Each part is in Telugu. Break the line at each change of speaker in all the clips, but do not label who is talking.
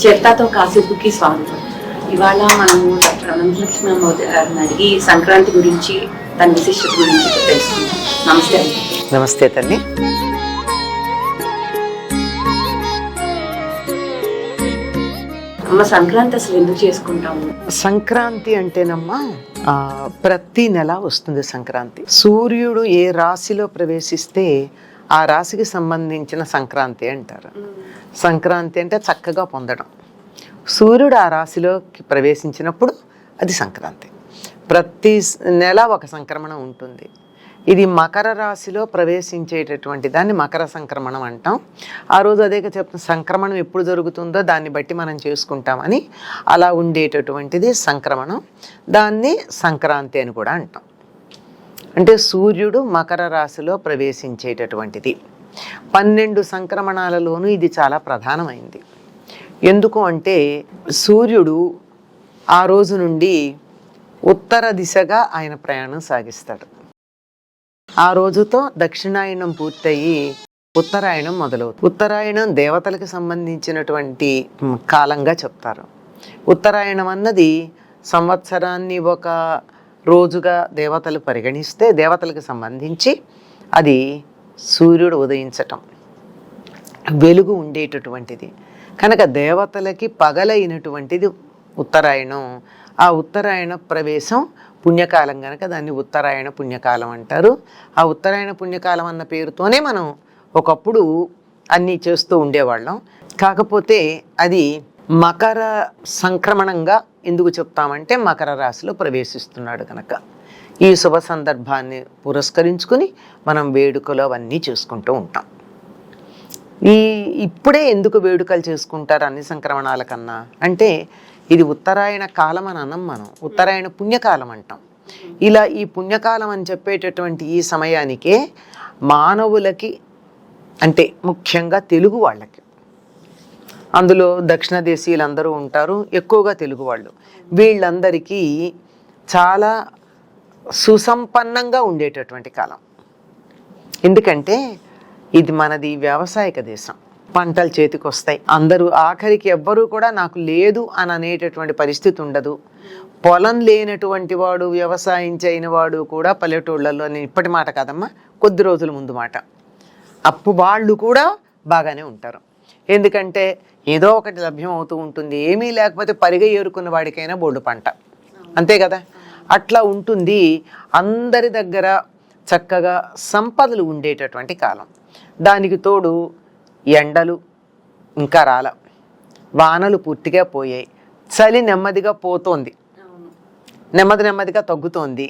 చరితతో కాసేపుకి స్వాగతం. ఇవాళ మనము డాక్టర్ అనంతలక్ష్మి గారిని అడిగి సంక్రాంతి గురించి తన విశిష్టత గురించి తెలుసుకుందాం. నమస్తే అండి.
నమస్తే తల్లి.
అమ్మ, సంక్రాంతి అసలు ఎందుకు చేసుకుంటాము?
సంక్రాంతి అంటేనమ్మా ప్రతి నెల వస్తుంది సంక్రాంతి. సూర్యుడు ఏ రాశిలో ప్రవేశిస్తే ఆ రాశికి సంబంధించిన సంక్రాంతి అంటారు. సంక్రాంతి అంటే చక్కగా పొందడం. సూర్యుడు ఆ రాశిలోకి ప్రవేశించినప్పుడు అది సంక్రాంతి. ప్రతి నెల ఒక సంక్రమణం ఉంటుంది. ఇది మకర రాశిలో ప్రవేశించేటటువంటి దాన్ని మకర సంక్రమణం అంటాం. ఆ రోజు అదే చెప్తున్న సంక్రమణం ఎప్పుడు జరుగుతుందో దాన్ని బట్టి మనం చేసుకుంటామని అలా ఉండేటటువంటిది సంక్రమణం. దాన్ని సంక్రాంతి అని కూడా అంటాం. అంటే సూర్యుడు మకర రాశిలో ప్రవేశించేటటువంటిది. 12 సంక్రమణాలలోనూ ఇది చాలా ప్రధానమైంది. ఎందుకు అంటే సూర్యుడు ఆ రోజు నుండి ఉత్తర దిశగా ఆయన ప్రయాణం సాగిస్తాడు. ఆ రోజుతో దక్షిణాయనం పూర్తయి ఉత్తరాయణం మొదలవుతుంది. ఉత్తరాయణం దేవతలకు సంబంధించినటువంటి కాలంగా చెప్తారు. ఉత్తరాయణం అన్నది సంవత్సరాన్ని ఒక రోజుగా దేవతలు పరిగణిస్తే దేవతలకు సంబంధించి అది సూర్యుడు ఉదయించటం, వెలుగు ఉండేటటువంటిది కనుక దేవతలకి పగలైనటువంటిది ఉత్తరాయణం. ఆ ఉత్తరాయణ ప్రవేశం పుణ్యకాలం కనుక దాన్ని ఉత్తరాయణ పుణ్యకాలం అంటారు. ఆ ఉత్తరాయణ పుణ్యకాలం అన్న పేరుతోనే మనం ఒకప్పుడు అన్నీ చేస్తూ ఉండేవాళ్ళం. కాకపోతే అది మకర సంక్రమణంగా ఎందుకు చెప్తామంటే మకర రాశిలో ప్రవేశిస్తున్నాడు కనుక ఈ శుభ సందర్భాన్ని పురస్కరించుకుని మనం వేడుకలు అవన్నీ చేసుకుంటూ ఉంటాం. ఇప్పుడే ఎందుకు వేడుకలు చేసుకుంటారు అన్ని సంక్రమణాల కన్నా అంటే ఇది ఉత్తరాయణ కాలం అని అనం. మనం ఉత్తరాయణ పుణ్యకాలం అంటాం. ఇలా ఈ పుణ్యకాలం అని చెప్పేటటువంటి ఈ సమయానికే మానవులకి అంటే ముఖ్యంగా తెలుగు వాళ్ళకి, అందులో దక్షిణ దేశీయులందరూ ఉంటారు, ఎక్కువగా తెలుగు వాళ్ళు, వీళ్ళందరికీ చాలా సుసంపన్నంగా ఉండేటటువంటి కాలం. ఎందుకంటే ఇది మనది వ్యవసాయక దేశం. పంటలు చేతికి వస్తాయి. అందరూ ఆఖరికి ఎవ్వరూ కూడా నాకు లేదు అని అనేటటువంటి పరిస్థితి ఉండదు. పొలం లేనటువంటి వాడు, వ్యవసాయం చేయని వాడు కూడా పల్లెటూళ్ళల్లో, నేను ఇప్పటి మాట కాదమ్మా, కొద్ది రోజుల ముందు మాట, వాళ్ళు కూడా బాగానే ఉంటారు. ఎందుకంటే ఏదో ఒకటి లభ్యం అవుతూ ఉంటుంది. ఏమీ లేకపోతే పరిగె ఏరుకున్న వాడికైనా బోల్డు పంట, అంతే కదా. అట్లా ఉంటుంది. అందరి దగ్గర చక్కగా సంపదలు ఉండేటటువంటి కాలం. దానికి తోడు ఎండలు ఇంకా రాల, వానలు పూర్తిగా పోయాయి, చలి నెమ్మదిగా పోతోంది, నెమ్మదిగా తగ్గుతోంది.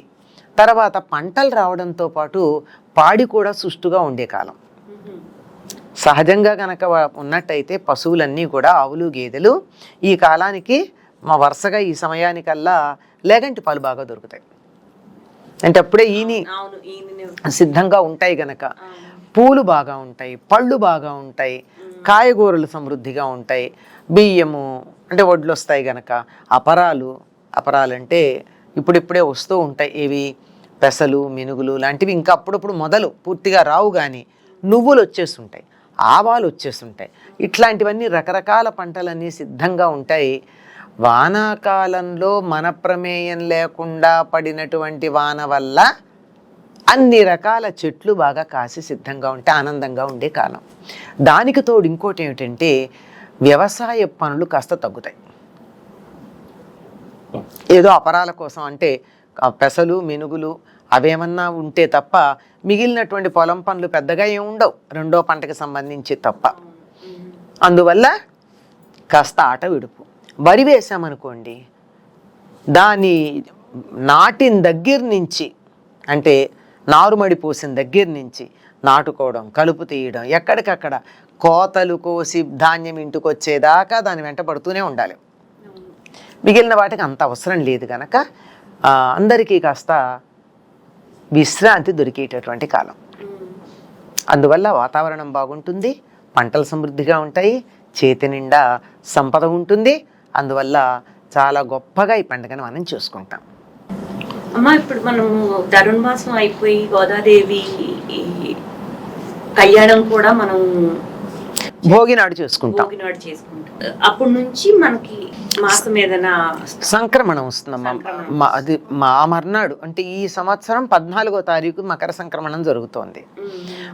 తర్వాత పంటలు రావడంతో పాటు పాడి కూడా సుష్టుగా ఉండే కాలం. సహజంగా కనుక ఉన్నట్టయితే పశువులన్నీ కూడా ఆవులు గేదెలు ఈ కాలానికి వరుసగా ఈ సమయానికల్లా లేగంటి పాలు బాగా దొరుకుతాయి. అంటే అప్పుడే ఈని సిద్ధంగా ఉంటాయి గనక పూలు బాగా ఉంటాయి, పళ్ళు బాగా ఉంటాయి, కాయగూరలు సమృద్ధిగా ఉంటాయి, బియ్యము అంటే వడ్లు వస్తాయి గనక, అపరాలు అంటే ఇప్పుడిప్పుడే వస్తూ ఉంటాయి. ఇవి పెసలు, మినుగులు లాంటివి ఇంకా అప్పుడప్పుడు మొదలు పూర్తిగా రావు, కానీ నువ్వులు వచ్చేస్తుంటాయి, ఆవాలు వచ్చేస్తుంటాయి. ఇట్లాంటివన్నీ రకరకాల పంటలన్నీ సిద్ధంగా ఉంటాయి. వానాకాలంలో మన ప్రమేయం లేకుండా పడినటువంటి వాన వల్ల అన్ని రకాల చెట్లు బాగా కాసి సిద్ధంగా ఉంటే ఆనందంగా ఉండే కాలం. దానికి తోడు ఇంకోటి ఏమిటంటే వ్యవసాయ పనులు కాస్త తగ్గుతాయి. ఏదో అపరాల కోసం అంటే పెసలు, మినుగులు అవేమన్నా ఉంటే తప్ప మిగిలినటువంటి పొలం పనులు పెద్దగా ఏమి ఉండవు, రెండో పంటకు సంబంధించి తప్ప. అందువల్ల కాస్త ఆట విడుపు. వరి వేసామనుకోండి, దాని నాటిన దగ్గర నుంచి అంటే నారుమడి పోసిన దగ్గర నుంచి నాటుకోవడం, కలుపు తీయడం, ఎక్కడికక్కడ కోతలు కోసి ధాన్యం ఇంటికి వచ్చేదాకా దాని వెంట పడుతూనే ఉండాలి. మిగిలిన వాటికి అంత అవసరం లేదు కనుక అందరికీ కాస్త విశ్రాంతి దొరికేటటువంటి కాలం. అందువల్ల వాతావరణం బాగుంటుంది, పంటలు సమృద్ధిగా ఉంటాయి, చేతి నిండా సంపద ఉంటుంది. అందువల్ల చాలా గొప్పగా ఈ పండుగను మనం చూసుకుంటాం.
అమ్మ, ఇప్పుడు మనం ధనుర్మాసం అయిపోయి గోదాదేవి కళ్యాణం కూడా మనం
భోగి నాడు చేసుకుంటాం.
భోగి నాడు చేసుకుంటాం. అప్పటి నుంచి మనకి మాసం ఏదైనా
సంక్రమణం వస్తుందమ్మా. అది మా మర్నాడు అంటే ఈ సంవత్సరం 14వ తారీఖు మకర సంక్రమణం జరుగుతోంది.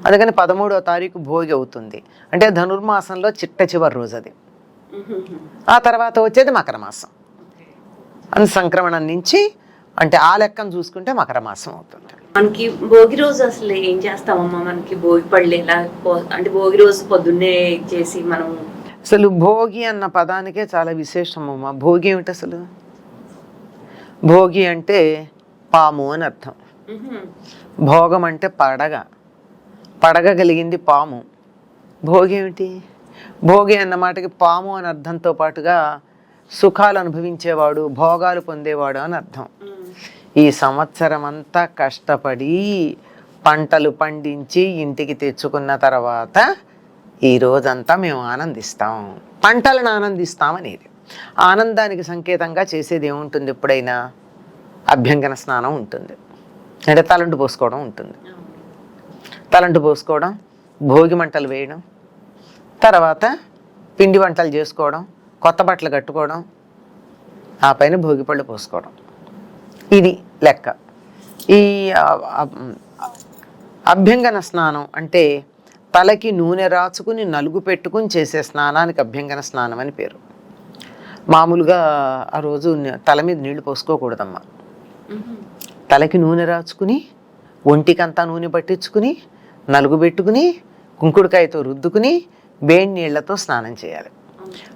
అందుకని 13వ తారీఖు భోగి అవుతుంది. అంటే ధనుర్మాసంలో చిట్ట చివరి రోజు అది. ఆ తర్వాత వచ్చేది మకర మాసం. అని సంక్రమణం నుంచి అంటే ఆ లెక్కను చూసుకుంటే మకర మాసం అవుతుంది.
మనకి భోగి రోజు అసలు ఏం చేస్తామమ్మా? మనకి భోగి పళ్ళు ఎలా అంటే భోగి రోజు పొద్దున్నే చేసి మనం
అసలు భోగి అన్న పదానికే చాలా విశేషమమ్మా. భోగి ఏమిటి అసలు? భోగి అంటే పాము అని అర్థం. భోగం అంటే పడగ కలిగింది పాము. భోగి ఏమిటి? భోగి అన్న మాటకి పాము అని అర్థంతో పాటుగా సుఖాలు అనుభవించేవాడు, భోగాలు పొందేవాడు అని అర్థం. ఈ సంవత్సరం అంతా కష్టపడి పంటలు పండించి ఇంటికి తెచ్చుకున్న తర్వాత ఈ రోజంతా మేము ఆనందిస్తాం, పంటలను ఆనందిస్తాం అనేది. ఆనందానికి సంకేతంగా చేసేది ఏముంటుంది? ఎప్పుడైనా అభ్యంగన స్నానం ఉంటుంది, అంటే తలంటు పోసుకోవడం ఉంటుంది. తలంటు పోసుకోవడం, భోగి మంటలు వేయడం, తర్వాత పిండి వంటలు చేసుకోవడం, కొత్త బట్టలు కట్టుకోవడం, ఆ పైన భోగి పళ్ళు పోసుకోవడం. ఇది లెక్క. ఈ అభ్యంగన స్నానం అంటే తలకి నూనె రాచుకుని నలుగు పెట్టుకుని చేసే స్నానానికి అభ్యంగన స్నానం అని పేరు. మామూలుగా ఆ రోజు తల మీద నీళ్లు పోసుకోకూడదమ్మా. తలకి నూనె రాచుకుని ఒంటికంతా నూనె పట్టించుకుని నలుగు పెట్టుకుని కుంకుడుకాయతో రుద్దుకుని వేడి నీళ్లతో స్నానం చేయాలి.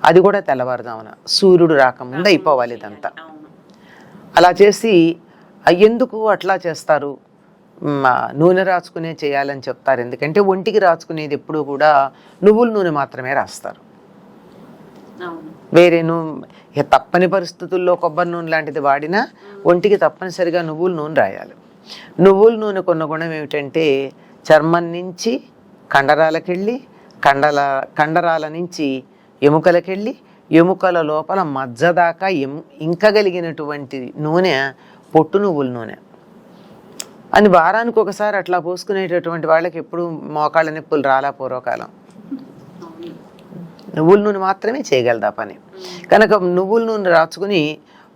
అది కూడా తెల్లవారుదామున సూర్యుడు రాకముందు అయిపోవాలి ఇదంతా. అలా చేసి ఎందుకు అట్లా చేస్తారు? నూనె రాచుకునే చేయాలని చెప్తారు. ఎందుకంటే ఒంటికి రాచుకునేది ఎప్పుడూ కూడా నువ్వుల నూనె మాత్రమే రాస్తారు. వేరే తప్పని పరిస్థితుల్లో కొబ్బరి నూనె లాంటిది వాడినా ఒంటికి తప్పనిసరిగా నువ్వుల నూనె రాయాలి. నువ్వుల నూనె కొన్న గుణం ఏమిటంటే చర్మం నుంచి కండరాలకెళ్ళి, కండరాల నుంచి ఎముకలకెళ్ళి, ఎముకల లోపల మజ్జ దాకా ఇంకగలిగినటువంటి నూనె పొట్టు నువ్వుల నూనె అని వారానికి ఒకసారి అట్లా పోసుకునేటటువంటి వాళ్ళకి ఎప్పుడు మోకాళ్ళ నొప్పులు రాలా పూర్వకాలం. నువ్వుల నూనె మాత్రమే చేయగలదా పని. కనుక నువ్వుల నూనె రాచుకుని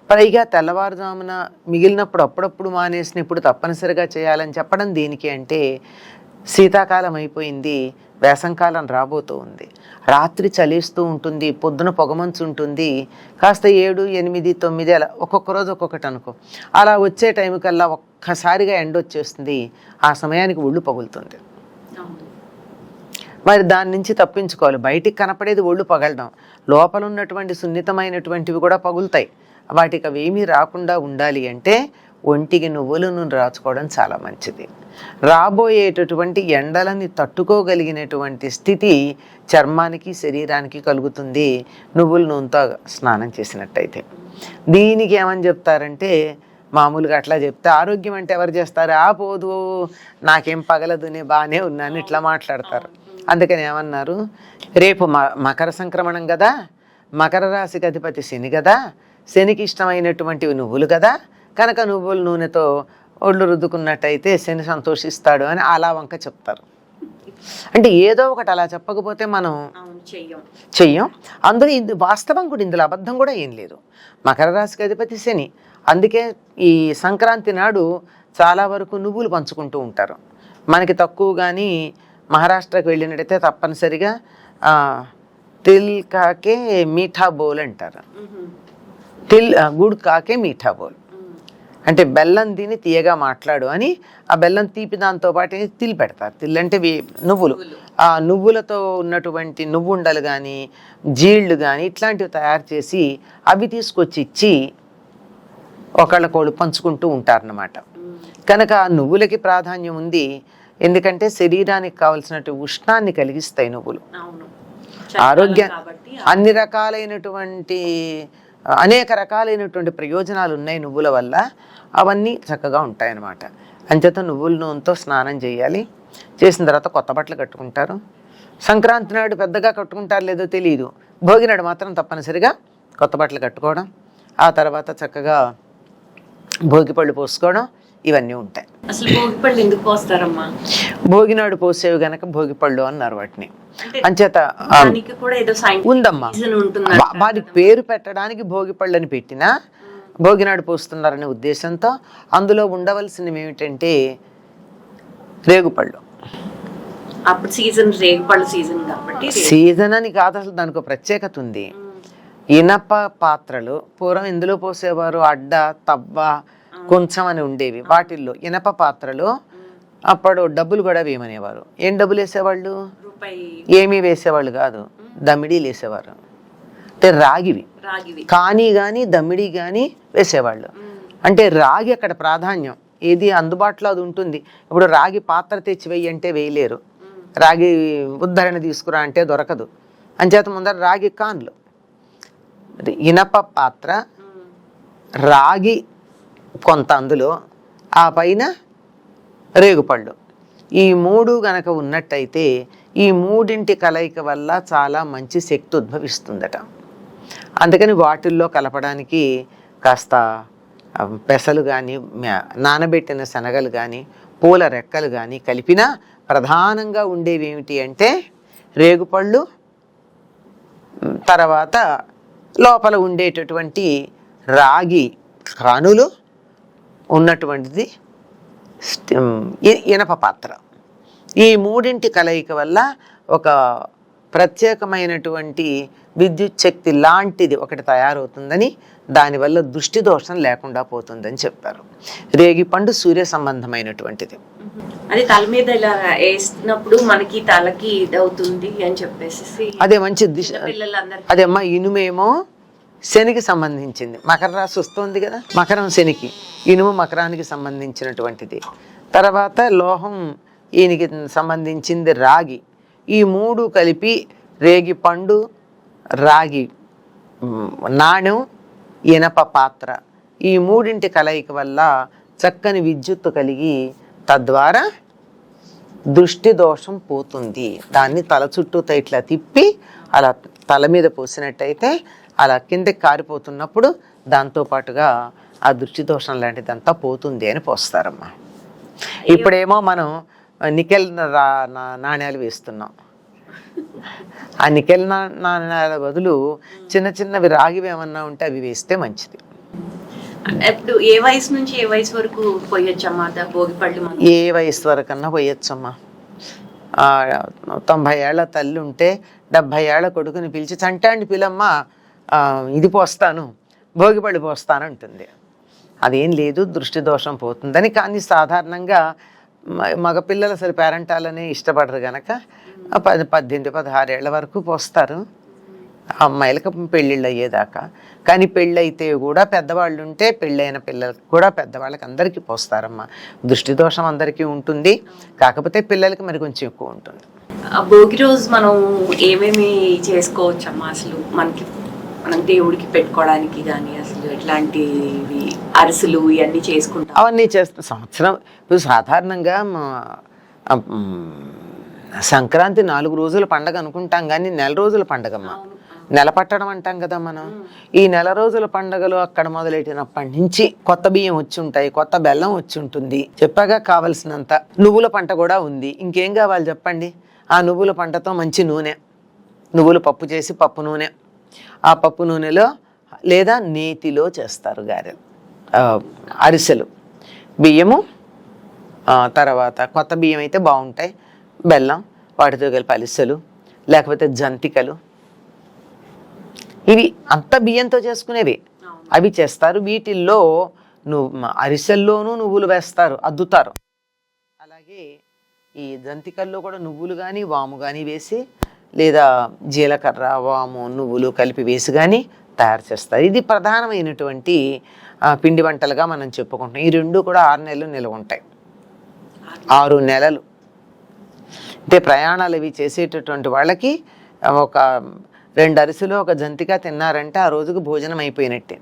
పైగా తెల్లవారుజామున మిగిలినప్పుడు అప్పుడప్పుడు మానేసినప్పుడు తప్పనిసరిగా చేయాలని చెప్పడం దేనికి అంటే శీతాకాలం అయిపోయింది, వేసంకాలం రాబోతూ ఉంది, రాత్రి చలిస్తూ ఉంటుంది, పొద్దున పొగమంచు ఉంటుంది, కాస్త 7, 8, 9 అలా ఒక్కొక్క రోజు ఒక్కొక్కటి అనుకో. అలా వచ్చే టైం కల్లా ఒక్కసారిగా ఎండ వచ్చేస్తుంది, ఆ సమయానికి ఒళ్ళు పగులుతుంది. మరి దాని నుంచి తప్పించుకోవాలి. బయటికి కనపడేది ఒళ్ళు పగలడం, లోపల ఉన్నటువంటి సున్నితమైనటువంటివి కూడా పగులుతాయి. వాటికి అవేమీ రాకుండా ఉండాలి అంటే ఒంటికి నువ్వుల నూనె రాచుకోవడం చాలా మంచిది. రాబోయేటటువంటి ఎండలని తట్టుకోగలిగినటువంటి స్థితి చర్మానికి, శరీరానికి కలుగుతుంది నువ్వుల నూనెతో స్నానం చేసినట్టయితే. దీనికి ఏమని చెప్తారంటే మామూలుగా అట్లా చెప్తే ఆరోగ్యం అంటే ఎవరు చేస్తారు? పోదు, నాకేం పగలదు, నేను బాగానే ఉన్నాను, ఇట్లా మాట్లాడతారు. అందుకని ఏమన్నారు, రేపు మకర సంక్రమణం కదా, మకర రాశికి అధిపతి శని కదా, శనికి ఇష్టమైనటువంటివి నువ్వులు కదా, కనుక నువ్వుల నూనెతో ఒళ్ళు రుద్దుకున్నట్టయితే శని సంతోషిస్తాడు అని అలా వంక చెప్తారు. అంటే ఏదో ఒకటి అలా చెప్పకపోతే మనం చెయ్యం. అందులో వాస్తవం కూడా, ఇందులో అబద్ధం కూడా ఏం లేదు. మకర రాశికి అధిపతి శని, అందుకే ఈ సంక్రాంతి నాడు చాలా వరకు నువ్వులు పంచుకుంటూ ఉంటారు. మనకి తక్కువ కానీ మహారాష్ట్రకు వెళ్ళినట్టయితే తప్పనిసరిగా తిల్ కాకే మీఠా బోల్ అంటారు. గుడ్ కాకే మీఠా బోల్ అంటే బెల్లం తిని తీయగా మాట్లాడు అని. ఆ బెల్లం తీపి దాంతో పాటు తిల్ పెడతారు. తిల్ అంటే నువ్వులు. ఆ నువ్వులతో ఉన్నటువంటి నువ్వుండలు కానీ జీళ్ళు కానీ ఇట్లాంటివి తయారు చేసి అవి తీసుకొచ్చి ఇచ్చి ఒకళ్ళకోళ్ళు పంచుకుంటూ ఉంటారన్నమాట. కనుక నువ్వులకి ప్రాధాన్యం ఉంది. ఎందుకంటే శరీరానికి కావలసినటువంటి ఉష్ణాన్ని కలిగిస్తాయి నువ్వులు. అన్ని రకాలైనటువంటి అనేక రకాలైనటువంటి ప్రయోజనాలు ఉన్నాయి నువ్వుల వల్ల. అవన్నీ చక్కగా ఉంటాయన్నమాట. అంచేత నువ్వుల నూనెతో స్నానం చేయాలి. చేసిన తర్వాత కొత్త బట్టలు కట్టుకుంటారు. సంక్రాంతి నాడు పెద్దగా కట్టుకుంటారు లేదో తెలియదు, భోగి నాడు మాత్రం తప్పనిసరిగా కొత్త బట్టలు కట్టుకోవడం, ఆ తర్వాత చక్కగా భోగి పళ్ళు పోసుకోవడం, ఇవన్నీ ఉంటాయి.
అసలు భోగి పళ్ళు ఎందుకు పోస్తారమ్మా?
భోగినాడు పోసేవి గనక భోగి పళ్ళు అన్నారు వాటిని. అంచేత
దానికి కూడా ఏదో
ఉందమ్మా. వారికి పేరు పెట్టడానికి భోగి పళ్ళని పెట్టినా భోగినాడు పోస్తున్నారనే ఉద్దేశంతో అందులో ఉండవలసినవి ఏమిటంటే రేగుపళ్ళు.
అప్పుడు సీజన్ రేగుపళ్ళు సీజన్ కాబట్టి
సీజన్ అని కాదు, అసలు దానికి ఒక ప్రత్యేకత ఉంది. ఇనప పాత్రలు పూర్వం ఇందులో పోసేవారు, అడ్డ తవ్వ కొంచెం అని ఉండేవి. వాటిల్లో ఇనప పాత్రలు అప్పుడు డబ్బులు కూడా వేయమనేవారు. ఏం డబ్బులు వేసేవాళ్ళు? ఏమీ వేసేవాళ్ళు కాదు, దమిడీలు వేసేవారు. అంటే రాగివి కానీ కానీ దమిడి కానీ వేసేవాళ్ళు. అంటే రాగి అక్కడ ప్రాధాన్యం. ఏది అందుబాటులో అది ఉంటుంది. ఇప్పుడు రాగి పాత్ర తెచ్చి వేయి అంటే వేయలేరు, రాగి ఉద్ధరణ తీసుకురా అంటే దొరకదు. అంచేత ముందర రాగి కాన్లు, ఇనప పాత్ర, రాగి కొంత అందులో, ఆ పైన రేగుపళ్ళు. ఈ మూడు గనక ఉన్నట్టయితే ఈ మూడింటి కలయిక వల్ల చాలా మంచి శక్తి ఉద్భవిస్తుందట. అందుకని వాటిల్లో కలపడానికి కాస్త పెసలు కానీ నానబెట్టిన శనగలు కానీ పూల రెక్కలు కానీ కలిపినా ప్రధానంగా ఉండేవి ఏమిటి అంటే రేగుపళ్ళు, తర్వాత లోపల ఉండేటటువంటి రాగి కానులు ఉన్నటువంటిది ఇనప పాత్ర. ఈ మూడింటి కలయిక వల్ల ఒక ప్రత్యేకమైనటువంటి విద్యుత్ శక్తి లాంటిది ఒకటి తయారవుతుందని, దానివల్ల దృష్టి దోషం లేకుండా పోతుందని చెప్పారు. రేగిపండు సూర్య సంబంధమైనటువంటిది.
అది తల మీద ఇలా వేసినప్పుడు మనకి తలకి ఇదవుతుంది అని చెప్పేసి
అదే మంచి అదే అమ్మా. ఇనుమేమో శనికి సంబంధించింది, మకర రాశి వస్తుంది కదా, మకరం శనికి, ఇనుము మకరానికి సంబంధించినటువంటిది. తర్వాత లోహం ఈయనకి సంబంధించింది రాగి. ఈ మూడు కలిపి రేగి పండు, రాగి నాణెం, ఇనప పాత్ర, ఈ మూడింటి కలయిక వల్ల చక్కని విద్యుత్తు కలిగి తద్వారా దృష్టి దోషం పోతుంది. దాన్ని తల చుట్టూతో ఇట్లా తిప్పి అలా తల మీద పోసినట్టయితే అలా కిందకి కారిపోతున్నప్పుడు దాంతోపాటుగా ఆ దృష్టి దోషం లాంటిదంతా పోతుంది అని పోస్తారమ్మా. ఇప్పుడేమో మనం నికెల్ నాణ్యాలు వేస్తున్నాం. ఆ నికెల్ నాణ్యాల బదులు చిన్న చిన్నవి రాగివి ఏమన్నా ఉంటే అవి వేస్తే మంచిది.
ఇప్పుడు ఏ వయసు నుంచి ఏ వయసు వరకు పోయొచ్చమ్మా భోగిపళ్ళు?
ఏ వయసు వరకన్నా పోయొచ్చమ్మా. 90 ఏళ్ల తల్లి ఉంటే 70 ఏళ్ల కొడుకుని పిలిచి చంటాండి పిల్లమ్మ ఇది పోస్తాను, భోగిపళ్ళు పోస్తాను అంటుంది. అదేం లేదు, దృష్టి దోషం పోతుందని. కానీ సాధారణంగా మగపిల్లలు అసలు పేరెంటాలనే ఇష్టపడరు కనుక 18-16 ఏళ్ల వరకు పోస్తారు అమ్మాయిలకు పెళ్ళిళ్ళు అయ్యేదాకా. కానీ పెళ్ళైతే కూడా పెద్దవాళ్ళు ఉంటే పెళ్ళైన పిల్లలకు కూడా పెద్దవాళ్ళకి అందరికీ పోస్తారమ్మా. దృష్టి దోషం అందరికీ ఉంటుంది, కాకపోతే పిల్లలకి మరి కొంచెం ఎక్కువ ఉంటుంది.
భోగి రోజు మనం ఏమేమి చేసుకోవచ్చమ్మా? అసలు మనం దేవుడికి పెట్టుకోవడానికి కానీ అసలు ఎట్లాంటివి అరిసెలు ఇవన్నీ చేసుకుంటాం?
అవన్నీ చేస్తాం సంవత్సరం. ఇప్పుడు సాధారణంగా సంక్రాంతి 4 రోజుల పండగ అనుకుంటాం, కానీ నెల రోజుల పండగమ్మా. నెల పట్టడం అంటాం కదా మనం. ఈ నెల రోజుల పండగలు అక్కడ మొదలెట్టినప్పటి నుంచి కొత్త బియ్యం వచ్చి ఉంటాయి, కొత్త బెల్లం వచ్చి ఉంటుంది, చెప్పగా కావలసినంత నువ్వుల పంట కూడా ఉంది. ఇంకేం కావాలి చెప్పండి? ఆ నువ్వుల పంటతో మంచి నూనె, నువ్వులు పప్పు చేసి పప్పు నూనె, ఆ పప్పు నూనెలో లేదా నేతిలో చేస్తారు గారెలు, అరిసెలు. బియ్యము తర్వాత కొత్త బియ్యం అయితే బాగుంటాయి, బెల్లం, వాటితో కలిపి అరిసెలు, లేకపోతే జంతికలు, ఇవి అంత బియ్యంతో చేసుకునేవి అవి చేస్తారు. వీటిల్లో అరిసెల్లోనూ నువ్వులు వేస్తారు, అద్దుతారు. అలాగే ఈ జంతికల్లో కూడా నువ్వులు కానీ వాము కానీ వేసి, లేదా జీలకర్ర వాము నువ్వులు కలిపి వేసి కానీ తయారు చేస్తారు. ఇది ప్రధానమైనటువంటి పిండి వంటలుగా మనం చెప్పుకుంటాం. ఈ రెండు కూడా 6 నెలలు నిల్వ ఉంటాయి. 6 నెలలు అంటే ప్రయాణాలు ఇవి చేసేటటువంటి వాళ్ళకి ఒక 2 అరిసెలు ఒక జంతిక తిన్నారంటే ఆ రోజుకు భోజనం అయిపోయినట్టే.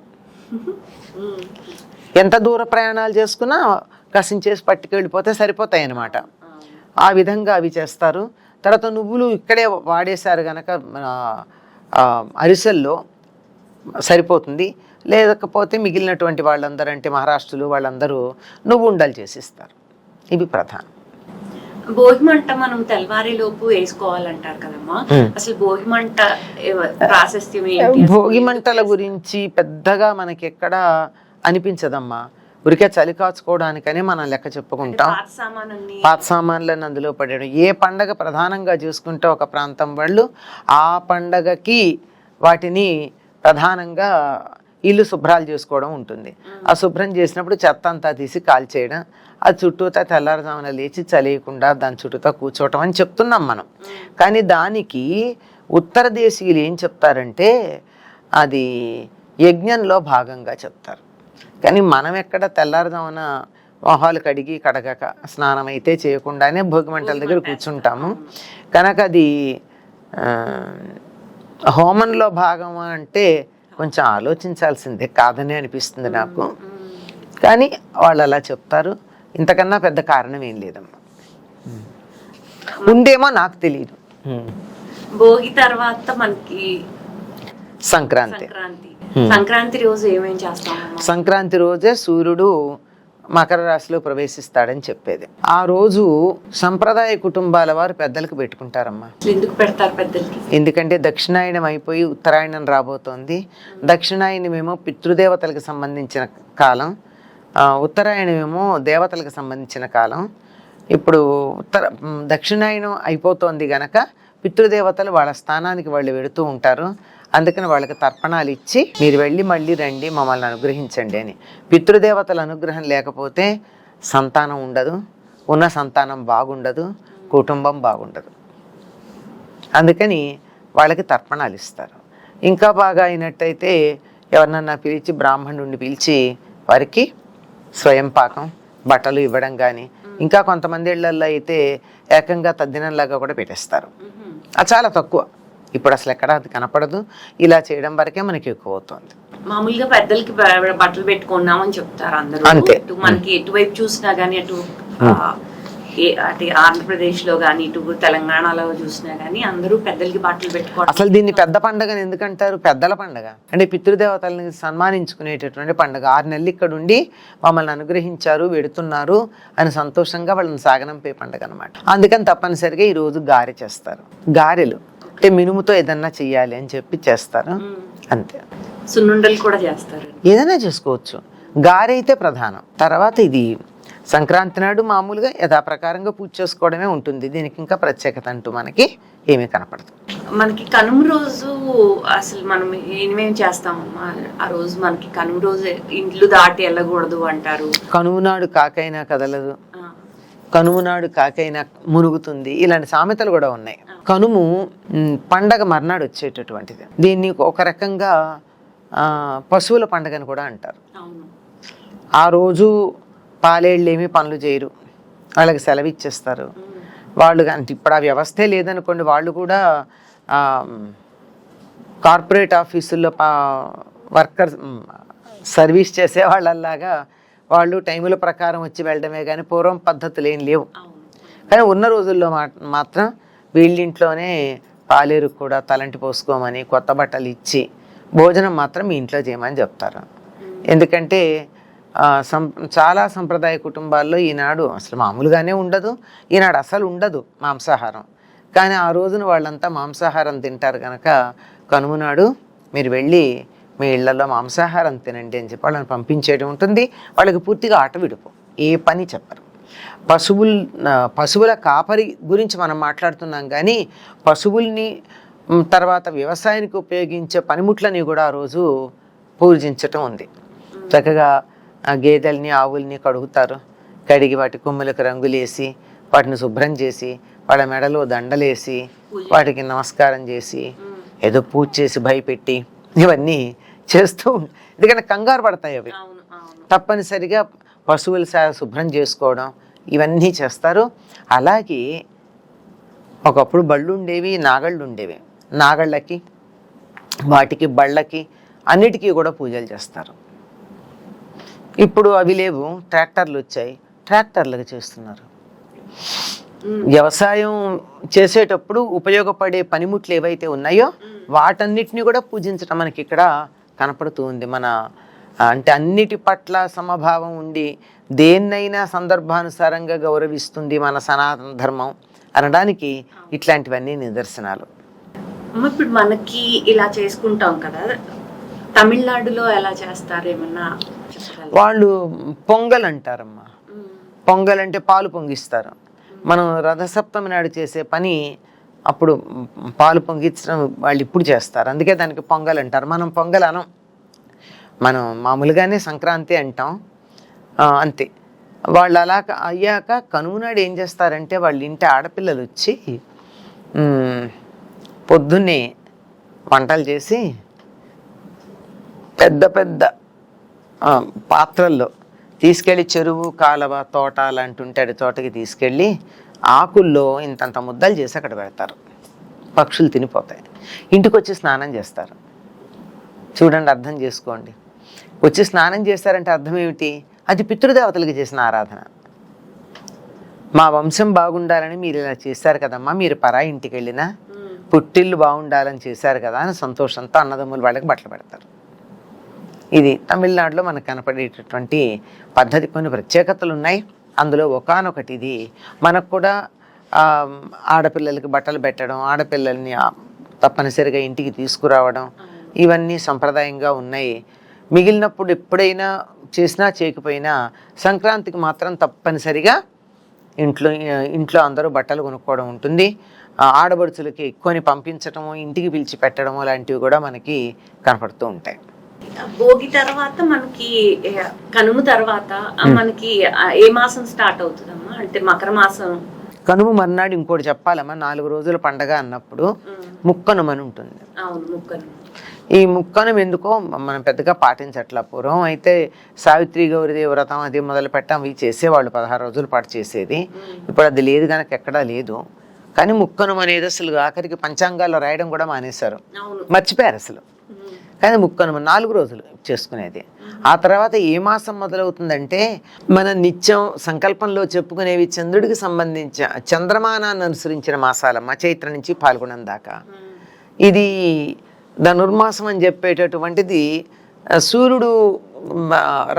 ఎంత దూర ప్రయాణాలు చేసుకున్నా కసించేసి పట్టుకెళ్ళిపోతే సరిపోతాయి అన్నమాట. ఆ విధంగా అవి చేస్తారు. తర్వాత నువ్వులు ఇక్కడే వాడేశారు కనుక అరిసెల్లో సరిపోతుంది. లేకపోతే మిగిలినటువంటి వాళ్ళందరూ అంటే మహారాష్ట్రలు వాళ్ళందరూ నువ్వు ఉండలు చేసిస్తారు. ఇవి ప్రధానం.
భోగి మంట మనం తెల్లవారి లోపు వేసుకోవాలంటారు కదమ్మా, అసలు భోగి మంట ప్రాశస్త్యం ఏంటి?
భోగి మంటల గురించి పెద్దగా మనకి ఎక్కడ అనిపించదమ్మా. ఉరికే చలి కాచుకోవడానికనే మనం లెక్క చెప్పుకుంటాం. పాత సామాన్లను అందులో పడేయడం. ఏ పండగ ప్రధానంగా చూసుకుంటే ఒక ప్రాంతం వాళ్ళు ఆ పండగకి వాటిని ప్రధానంగా ఇల్లు శుభ్రాలు చేసుకోవడం ఉంటుంది. ఆ శుభ్రం చేసినప్పుడు చెత్త అంతా తీసి కాల్చేయడం, ఆ చుట్టూతా తెల్లారుజామున లేచి చలియకుండా దాని చుట్టూతా కూర్చోవటం అని చెప్తున్నాం మనం. కానీ దానికి ఉత్తర దేశీయులు ఏం చెప్తారంటే అది యజ్ఞంలో భాగంగా చెప్తారు. కానీ మనం ఎక్కడ తెల్లారుజామున మొహాలు కడిగి కడగక స్నానం అయితే చేయకుండానే భోగి మంటల దగ్గర కూర్చుంటాము. కనుక అది హోమంలో భాగం అంటే కొంచెం ఆలోచించాల్సిందే, కాదని అనిపిస్తుంది నాకు. కానీ వాళ్ళు అలా చెప్తారు. ఇంతకన్నా పెద్ద కారణం ఏం లేదమ్మా. ఉందేమో నాకు తెలియదు.
భోగి తర్వాత మనకి
సంక్రాంతి.
సంక్రాంతి రోజు ఏమేం చేస్తాం?
సంక్రాంతి రోజే సూర్యుడు మకర రాశిలో ప్రవేశిస్తాడని చెప్పేది. ఆ రోజు సంప్రదాయ కుటుంబాల వారు పెద్దలకు పెట్టుకుంటారమ్మా.
ఎందుకు పెడతారు పెద్దలకి?
ఎందుకంటే దక్షిణాయనం అయిపోయి ఉత్తరాయణం రాబోతోంది. దక్షిణాయనమేమో పితృదేవతలకు సంబంధించిన కాలం, ఉత్తరాయణమేమో దేవతలకు సంబంధించిన కాలం. ఇప్పుడు దక్షిణాయనం అయిపోతోంది గనక పితృదేవతలు వాళ్ళ స్థానానికి వాళ్ళు వెళుతూ ఉంటారు. అందుకని వాళ్ళకి తర్పణాలు ఇచ్చి మీరు వెళ్ళి మళ్ళీ రండి, మమ్మల్ని అనుగ్రహించండి అని. పితృదేవతల అనుగ్రహం లేకపోతే సంతానం ఉండదు, ఉన్న సంతానం బాగుండదు, కుటుంబం బాగుండదు. అందుకని వాళ్ళకి తర్పణాలు ఇస్తారు. ఇంకా బాగా అయినట్టయితే ఎవరినన్నా పిలిచి బ్రాహ్మణుడిని పిలిచి వారికి స్వయం పాకం బట్టలు ఇవ్వడం కానీ, ఇంకా కొంతమంది ఇళ్లల్లో అయితే ఏకంగా తద్దినంలాగా కూడా పెట్టేస్తారు. అది చాలా తక్కువ. ఇప్పుడు అసలు ఎక్కడ అది కనపడదు. ఇలా చేయడం వరకే మనకి ఎక్కువ అవుతుంది.
మామూలుగా పెద్దలకి బట్టలు పెట్టుకున్నామని చెప్తారు అందరూ.
అంతే.
మనకి ఎటువైపు చూసినా గానీ, అటు ఆంధ్రప్రదేశ్ లో గానీ, ఇటు తెలంగాణలో చూసినా గానీ అందరూ పెద్దలకి బట్టలు పెట్టుకోవడం.
అసలు దీన్ని పెద్ద పండుగని ఎందుకంటారు? పెద్దల పండుగ అంటే పితృదేవతల్ని సన్మానించుకునేటటువంటి పండుగ. 6 నెలలు ఇక్కడ ఉండి మమ్మల్ని అనుగ్రహించారు, వెడుతున్నారు అని సంతోషంగా వాళ్ళని సాగనంపే పండుగ అనమాట. అందుకని తప్పనిసరిగా ఈ రోజు గారె చేస్తారు. గారెలు అంటే మినుముతో ఏదన్నా చెయ్యాలి అని చెప్పి చేస్తారు. అంతే.
సున్నుండలు కూడా చేస్తారు.
ఏదైనా చేసుకోవచ్చు. గారె అయితే ప్రధానం. తర్వాత ఇది సంక్రాంతి నాడు మామూలుగా యథాప్రకారంగా పూజ చేసుకోవడమే ఉంటుంది. దీనికి ఇంకా ప్రత్యేకత అంటూ మనకి ఏమీ కనపడదు.
మనకి కనుమ రోజు అసలు మనం ఏమేమి చేస్తాం? ఆ రోజు మనకి కనుమ రోజు ఇండ్లు దాటి వెళ్ళకూడదు అంటారు.
కనుమ నాడు కాకైనా కదలదు, కనుమ నాడు కాకైనా మునుగుతుంది, ఇలాంటి సామెతలు కూడా ఉన్నాయి. కనుము పండగ మర్నాడు వచ్చేటటువంటిది. దీన్ని ఒక రకంగా పశువుల పండగని కూడా అంటారు. ఆ రోజు పాలేళ్ళు ఏమీ పనులు చేయరు, వాళ్ళకి సెలవు ఇచ్చేస్తారు. వాళ్ళు అంటే ఇప్పుడు ఆ వ్యవస్థే లేదనుకోండి, వాళ్ళు కూడా కార్పొరేట్ ఆఫీసుల్లో వర్కర్స్ సర్వీస్ చేసే వాళ్ళలాగా వాళ్ళు టైముల ప్రకారం వచ్చి వెళ్ళడమే కానీ పూర్వం పద్ధతులు ఏం లేవు. కానీ ఉన్న రోజుల్లో మాత్రం వీళ్ళింట్లోనే పాలేరు కూడా తలంటి పోసుకోమని, కొత్త బట్టలు ఇచ్చి భోజనం మాత్రం మీ ఇంట్లో చేయమని చెప్తారు. ఎందుకంటే చాలా సంప్రదాయ కుటుంబాల్లో ఈనాడు అసలు మామూలుగానే ఉండదు, ఈనాడు అసలు ఉండదు మాంసాహారం. కానీ ఆ రోజున వాళ్ళంతా మాంసాహారం తింటారు కనుక కనుమ నాడు మీరు వెళ్ళి మీ ఇళ్లలో మాంసాహారం తినండి అని చెప్పి వాళ్ళని పంపించేయడం ఉంటుంది. వాళ్ళకి పూర్తిగా ఆట విడుపు, ఏ పని చెప్పరు. పశువుల కాపరి గురించి మనం మాట్లాడుతున్నాం కానీ పశువుల్ని తర్వాత వ్యవసాయానికి ఉపయోగించే పనిముట్లని కూడా ఆ రోజు పూజించటం ఉంది. చక్కగా గేదెల్ని ఆవుల్ని కడుగుతారు, కడిగి వాటి కొమ్ములకు రంగులేసి వాటిని శుభ్రం చేసి వాళ్ళ మెడలో దండలేసి వాటికి నమస్కారం చేసి ఏదో పూజ చేసి భయపెట్టి ఇవన్నీ చేస్తూ ఎందుకంటే కంగారు పడతాయి అవి. తప్పనిసరిగా పశువుల శుభ్రం చేసుకోవడం ఇవన్నీ చేస్తారు. అలాగే ఒకప్పుడు బళ్ళు ఉండేవి, నాగళ్ళు ఉండేవి. నాగళ్ళకి వాటికి బళ్ళకి అన్నిటికీ కూడా పూజలు చేస్తారు. ఇప్పుడు అవి లేవు, ట్రాక్టర్లు వచ్చాయి, ట్రాక్టర్లకు చేస్తున్నారు. వ్యవసాయం చేసేటప్పుడు ఉపయోగపడే పనిముట్లు ఏవైతే ఉన్నాయో వాటన్నిటిని కూడా పూజించడం మనకి ఇక్కడ కనపడుతూ ఉంది. మన అంటే అన్నిటి పట్ల సమభావం ఉండి దేన్నైనా సందర్భానుసారంగా గౌరవిస్తుంది మన సనాతన ధర్మం అనడానికి ఇట్లాంటివన్నీ నిదర్శనాలు.
ఇప్పుడు మనకి ఇలా చేసుకుంటాం కదా, తమిళనాడులో ఎలా చేస్తారు ఏమన్నా?
వాళ్ళు పొంగల్ అంటారమ్మా. పొంగల్ అంటే పాలు పొంగిస్తారు. మనం రథసప్తమి నాడు చేసే పని అప్పుడు పాలు పొంగించడం వాళ్ళు ఇప్పుడు చేస్తారు, అందుకే దానికి పొంగల్ అంటారు. మనం పొంగల్ అనం, మనం మామూలుగానే సంక్రాంతి అంటాం అంతే. వాళ్ళు అలా అయ్యాక కనుమ నాడు ఏం చేస్తారంటే వాళ్ళ ఇంటి ఆడపిల్లలు వచ్చి పొద్దున్నే వంటలు చేసి పెద్ద పెద్ద పాత్రల్లో తీసుకెళ్ళి చెరువు, కాలువ, తోట అలాంటి ఉంటాడు, తోటకి తీసుకెళ్ళి ఆకుల్లో ఇంతంత ముద్దలు చేసి అక్కడ పెడతారు. పక్షులు తినిపోతాయి. ఇంటికి వచ్చి స్నానం చేస్తారు. చూడండి, అర్థం చేసుకోండి. వచ్చి స్నానం చేస్తారంటే అర్థం ఏమిటి? అది పితృదేవతలకు చేసిన ఆరాధన. మా వంశం బాగుండాలని మీరు ఇలా చేశారు కదమ్మా, మీరు పరాయి ఇంటికి వెళ్ళినా పుట్టిల్లు బాగుండాలని చేశారు కదా అని సంతోషంతో అన్నదమ్ములు వాళ్ళకి బట్టలు పెడతారు. ఇది తమిళనాడులో మనకు కనపడేటటువంటి పద్ధతి. కొన్ని ప్రత్యేకతలు ఉన్నాయి అందులో. ఒకానొకటి ఇది మనకు కూడా ఆడపిల్లలకి బట్టలు పెట్టడం, ఆడపిల్లల్ని తప్పనిసరిగా ఇంటికి తీసుకురావడం, ఇవన్నీ సంప్రదాయంగా ఉన్నాయి. మిగిలినప్పుడు ఎప్పుడైనా చేసినా చేయకపోయినా సంక్రాంతికి మాత్రం తప్పనిసరిగా ఇంట్లో అందరూ బట్టలు కొనుక్కోవడం ఉంటుంది. ఆడబడుచులకి ఎక్కువని పంపించటము, ఇంటికి పిలిచి పెట్టడము లాంటివి కూడా మనకి కనపడుతూ ఉంటాయి.
భోగి తర్వాత మనకి కనుమ తర్వాత మనకి ఏ మాసం స్టార్ట్ అవుతుందమ్మా? అంటే మకర మాసం.
కనుమ మర్నాడు ఇంకోటి చెప్పాలమ్మా, 4 రోజుల పండగ అన్నప్పుడు ముక్కనుమ అని ఉంటుంది.
అవును, ముక్కనుమ.
ఈ ముక్కనుమ ఎందుకో మనం పెద్దగా పాటించట్ల. పూర్వం అయితే సావిత్రి గౌరీదేవి వ్రతం అది మొదలు పెట్టాం, ఇవి చేసేవాళ్ళు 16 రోజుల పాటు చేసేది. ఇప్పుడు అది లేదు కనుక ఎక్కడా లేదు. కానీ ముక్కనుమ అనేది అసలు ఆఖరికి పంచాంగాల్లో రాయడం కూడా మానేశారు, మర్చిపోయారు అసలు. కానీ ముక్కనుమ 4 రోజులు చేసుకునేది. ఆ తర్వాత ఏ మాసం మొదలవుతుందంటే మన నిత్యం సంకల్పంలో చెప్పుకునేవి చంద్రుడికి సంబంధించిన చంద్రమానాన్ని అనుసరించిన మాసాలమ్మ, చైత్ర నుంచి పాల్గొనం దాకా. ఇది ధనుర్మాసం అని చెప్పేటటువంటిది సూర్యుడు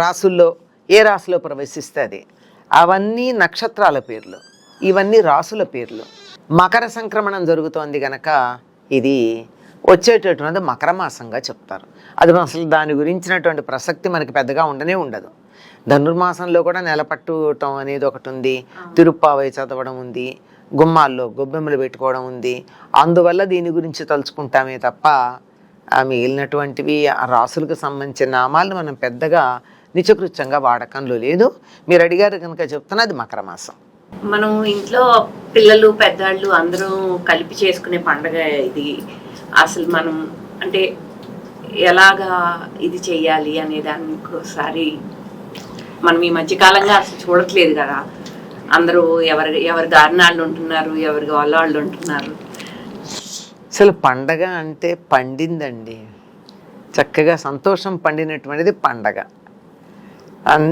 రాసుల్లో ఏ రాశిలో ప్రవేశిస్తుంది అవన్నీ నక్షత్రాల పేర్లు, ఇవన్నీ రాసుల పేర్లు. మకర సంక్రమణం జరుగుతోంది గనక ఇది వచ్చేటటువంటి మకర మాసంగా చెప్తారు. అది అసలు దాని గురించినటువంటి ప్రసక్తి మనకి పెద్దగా ఉండదు. ధనుర్మాసంలో కూడా నెల పట్టుటం అనేది ఒకటి ఉంది, తిరుప్పావై చదవడం ఉంది, గుమ్మాల్లో గొబ్బెమ్మలు పెట్టుకోవడం ఉంది. అందువల్ల దీని గురించి తలుచుకుంటామే తప్ప మిగిలినటువంటివి ఆ రాసులకు సంబంధించిన నామాలను మనం పెద్దగా నిత్యకృత్యంగా వాడకంలో లేదు. మీరు అడిగారు కనుక చెప్తున్నా, అది మకర మాసం.
మనం ఇంట్లో పిల్లలు పెద్దవాళ్ళు అందరూ కలిపి చేసుకునే పండుగ ఇది. అసలు మనం అంటే ఎలాగా ఇది చెయ్యాలి అనే దానికి ఒకసారి మనం ఈ మధ్యకాలంగా అసలు చూడట్లేదు కదా. అందరూ ఎవరి దారుణాళ్ళు ఉంటున్నారు, ఎవరి వాళ్ళు ఉంటున్నారు.
అసలు పండగ అంటే పండిందండి, చక్కగా సంతోషం పండినటువంటిది పండగ.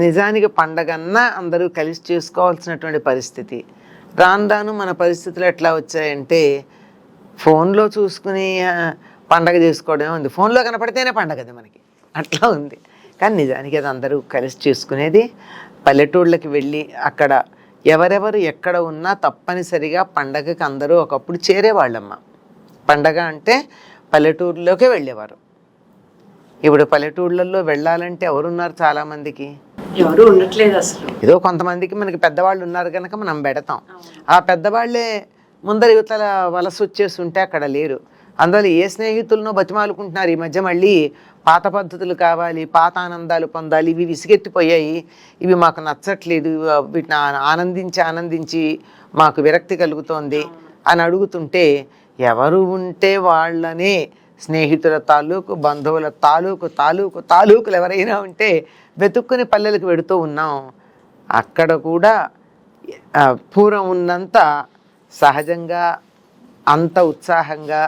నిజానికి పండగన్నా అందరూ కలిసి చేసుకోవాల్సినటువంటి పరిస్థితి. రాను మన పరిస్థితులు ఎట్లా వచ్చాయంటే ఫోన్లో చూసుకుని పండగ చేసుకోవడం ఉంది. ఫోన్లో కనపడితేనే పండగ అది మనకి, అట్లా ఉంది. కానీ నిజానికి అది అందరూ కలిసి చేసుకునేది. పల్లెటూళ్ళకి వెళ్ళి అక్కడ ఎవరెవరు ఎక్కడ ఉన్నా తప్పనిసరిగా పండగకి అందరూ ఒకప్పుడు చేరేవాళ్ళమ్మ. పండగ అంటే పల్లెటూరులోకే వెళ్ళేవారు. ఇప్పుడు పల్లెటూళ్ళల్లో వెళ్ళాలంటే ఎవరున్నారు? చాలామందికి
ఎవరు ఉండట్లేదు అసలు.
ఏదో కొంతమందికి మనకి పెద్దవాళ్ళు ఉన్నారు కనుక మనం పెడతాం. ఆ పెద్దవాళ్ళే ముందర యువతల వలస వచ్చేసి ఉంటే అక్కడ లేరు. అందువల్ల ఏ స్నేహితులను బతిమాలుకుంటున్నారు ఈ మధ్య. మళ్ళీ పాత పద్ధతులు కావాలి, పాత ఆనందాలు పొందాలి, ఇవి విసిగెత్తిపోయాయి, ఇవి మాకు నచ్చట్లేదు, వీటిని ఆనందించి మాకు విరక్తి కలుగుతోంది అని అడుగుతుంటే ఎవరు ఉంటే వాళ్ళనే స్నేహితుల తాలూకు, బంధువుల తాలూకులు ఎవరైనా ఉంటే వెతుక్కుని పల్లెలకు వెడుతూ ఉన్నాం. అక్కడ కూడా పూర్వం ఉన్నంత సహజంగా అంత ఉత్సాహంగా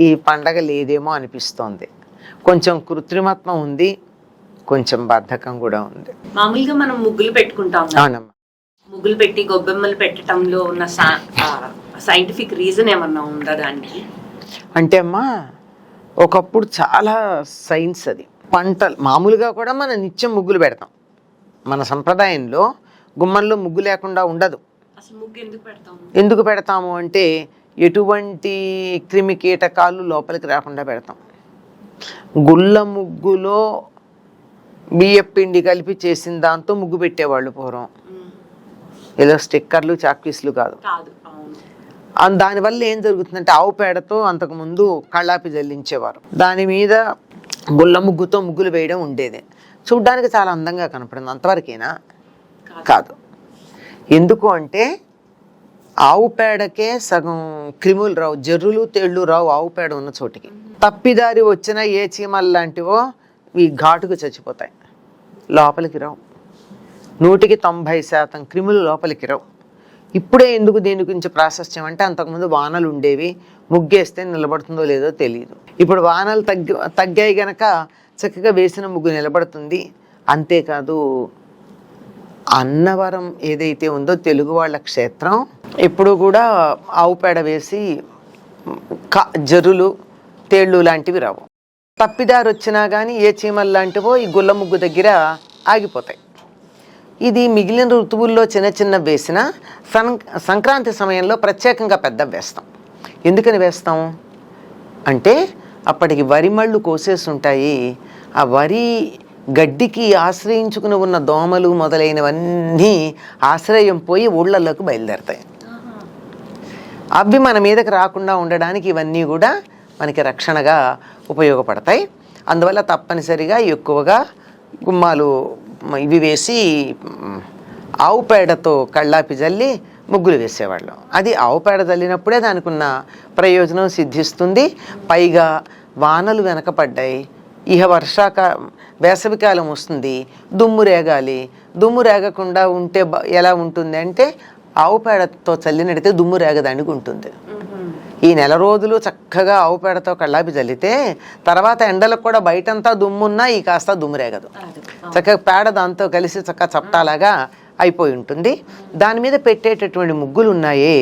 ఈ పండగ లేదేమో అనిపిస్తోంది. కొంచెం కృత్రిమత్వం ఉంది, కొంచెం బద్ధకం కూడా ఉంది.
మామూలుగా మనం ముగ్గులు పెట్టుకుంటాం.
అవునమ్మా,
ముగ్గులు పెట్టి గొబ్బెమ్మలు పెట్టడంలో ఉన్న సైంటిఫిక్ రీజన్ ఏమన్నా ఉందా దానికి?
అంటే అమ్మా ఒకప్పుడు చాలా సైన్స్ అది. పంటలు మామూలుగా కూడా మనం నిత్యం ముగ్గులు పెడతాం. మన సంప్రదాయంలో గుమ్మంలో ముగ్గు లేకుండా ఉండదు.
అసలు ముగ్గు
ఎందుకు పెడతాము అంటే ఎటువంటి క్రిమి కీటకాలు లోపలికి రాకుండా పెడతాం. గుళ్ళ ముగ్గులో బియ్యం పిండి కలిపి చేసిన దాంతో ముగ్గు పెట్టేవాళ్ళు పూర్వం. ఏదో స్టిక్కర్లు చాక్పీస్లు కాదు. దానివల్ల ఏం జరుగుతుందంటే ఆవు పేడతో అంతకుముందు కళ్ళాపి జల్లించేవారు. దాని మీద గుళ్ళ ముగ్గుతో ముగ్గులు వేయడం ఉండేది. చూడ్డానికి చాలా అందంగా కనపడింది. అంతవరకేనా? కాదు. ఎందుకు అంటే ఆవు పేడకే సగం క్రిములు రావు, జర్రులు తేళ్లు రావు ఆవు పేడ ఉన్న చోటికి. తప్పిదారి వచ్చిన ఏ చీమలు లాంటివో ఈ ఘాటుకు చచ్చిపోతాయి, లోపలికి రావు. 100% క్రిములు లోపలికి రావు. ఇప్పుడే ఎందుకు దీని గురించి ప్రాశస్త్యం అంటే అంతకుముందు వానలు ఉండేవి, ముగ్గేస్తే నిలబడుతుందో లేదో తెలియదు. ఇప్పుడు వానలు తగ్గాయి గనక చక్కగా వేసిన ముగ్గు నిలబడుతుంది. అంతేకాదు అన్నవరం ఏదైతే ఉందో తెలుగు వాళ్ళ క్షేత్రం, ఎప్పుడు కూడా ఆవు పేడ వేసి జరులు తేళ్ళు లాంటివి రావు. తప్పిదారు వచ్చినా కానీ ఏ చీమలు లాంటివో ఈ గుళ్ళ ముగ్గు దగ్గర ఆగిపోతాయి. ఇది మిగిలిన ఋతువుల్లో చిన్న చిన్న వేసిన సంక్రాంతి సమయంలో ప్రత్యేకంగా పెద్ద వేస్తాం. ఎందుకని వేస్తాం అంటే అప్పటికి వరి మళ్ళు కోసేసి ఉంటాయి. ఆ వరి గడ్డికి ఆశ్రయించుకుని ఉన్న దోమలు మొదలైనవన్నీ ఆశ్రయం పోయి ఊళ్ళల్లోకి బయలుదేరతాయి. అవి మన మీదకి రాకుండా ఉండడానికి ఇవన్నీ కూడా మనకి రక్షణగా ఉపయోగపడతాయి. అందువల్ల తప్పనిసరిగా ఎక్కువగా గుమ్మాలు ఇవి వేసి ఆవు పేడతో కళ్ళాపి జల్లి ముగ్గులు వేసేవాళ్ళం. అది ఆవు పేడ జల్లినప్పుడే దానికి ఉన్న ప్రయోజనం సిద్ధిస్తుంది. పైగా వానలు వెనకపడ్డాయి, ఇహ వేసవికాలం వస్తుంది, దుమ్ము రేగాలి. దుమ్ము రేగకుండా ఉంటే ఎలా ఉంటుంది అంటే ఆవు పేడతో చల్లినడితే దుమ్ము రేగదానికి ఉంటుంది. ఈ నెల రోజులు చక్కగా ఆవు పేడతో కళ్ళాపి చల్లితే తర్వాత ఎండలకు కూడా బయటంతా దుమ్మున్నా ఈ కాస్త దుమ్ము రేగదు. చక్కగా పేడ దాంతో కలిసి చక్కగా చప్టాలాగా అయిపోయి ఉంటుంది. దాని మీద పెట్టేటటువంటి ముగ్గులు ఉన్నాయే,